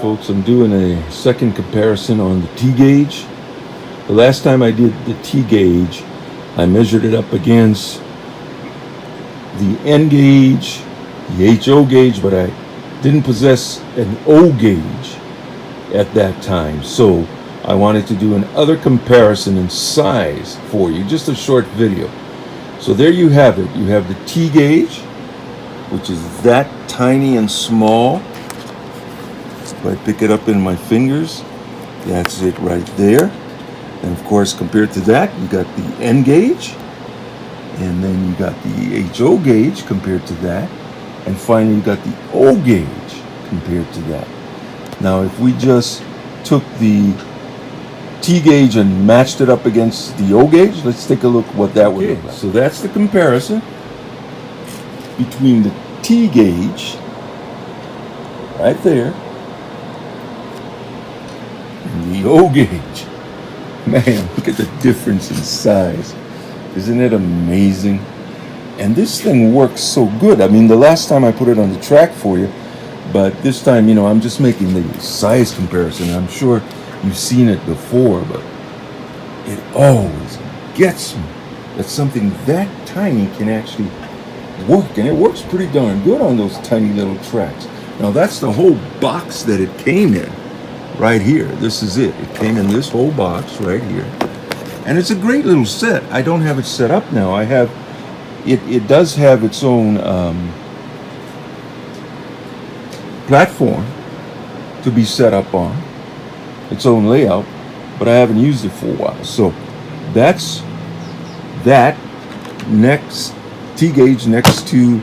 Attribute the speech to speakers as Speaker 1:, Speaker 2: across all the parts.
Speaker 1: Folks, I'm doing a second comparison on the T gauge. The last time I did the T gauge, I measured it up against the N gauge, the HO gauge, but I didn't possess an O gauge at that time. So I wanted to do another comparison in size for you, just a short video. So there you have it. You have the T gauge, which is that tiny and small. If I pick it up in my fingers, that's it right there. And of course, compared to that, you got the N gauge, and then you got the HO gauge compared to that, and finally you got the O gauge compared to that. Now, if we just took the T gauge and matched it up against the O gauge, let's take a look what that would look like. So that's the comparison between the T gauge right there and the O gauge. Man, look at the difference in size. Isn't it amazing? And this thing works so good. I mean, the last time I put it on the track for you, but this time, I'm just making the size comparison. I'm sure you've seen it before, but it always gets me that something that tiny can actually work. And it works pretty darn good on those tiny little tracks. Now, that's the whole box that it came in. Right here, this is it. It came in this whole box right here, and it's a great little set. I don't have it set up now. I have it. It does have its own platform to be set up on, its own layout, but I haven't used it for a while. So that's that. Next, T gauge next to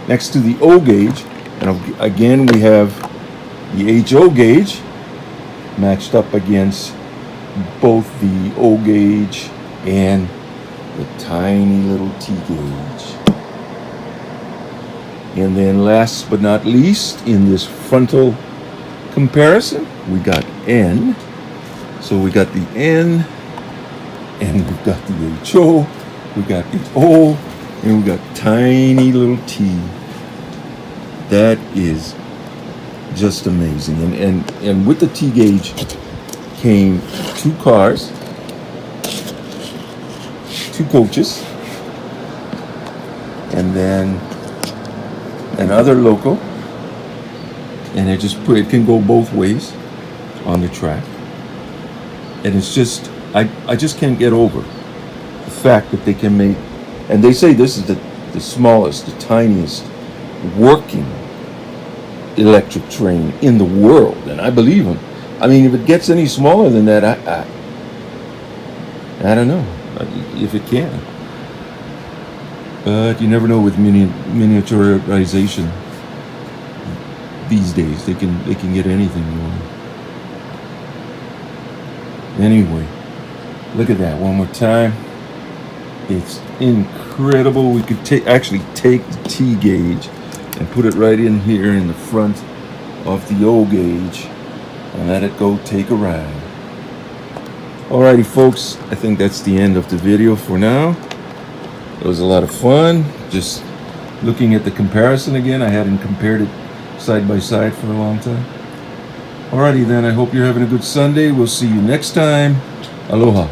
Speaker 1: the O gauge, and again we have the HO gauge matched up against both the O gauge and the tiny little T gauge. And then last but not least, in this frontal comparison, we got N. So we got the N, and we've got the HO, we got the O, and we got tiny little T. That is just amazing. And with the T gauge came 2 cars, 2 coaches, and then another loco, and it can go both ways on the track. And it's just I just can't get over the fact that they can make, and they say this is the smallest, the tiniest working electric train in the world, and I believe them. I mean, if it gets any smaller than that, I don't know if it can. But you never know with miniaturization these days. They can get anything you want. Anyway, look at that one more time. It's incredible. We could actually take the T gauge and put it right in here in the front of the O gauge and let it go take a ride. Alrighty, folks, I think that's the end of the video for now. It was a lot of fun just looking at the comparison again. I hadn't compared it side by side for a long time. Alrighty then, I hope you're having a good Sunday. We'll see you next time. Aloha.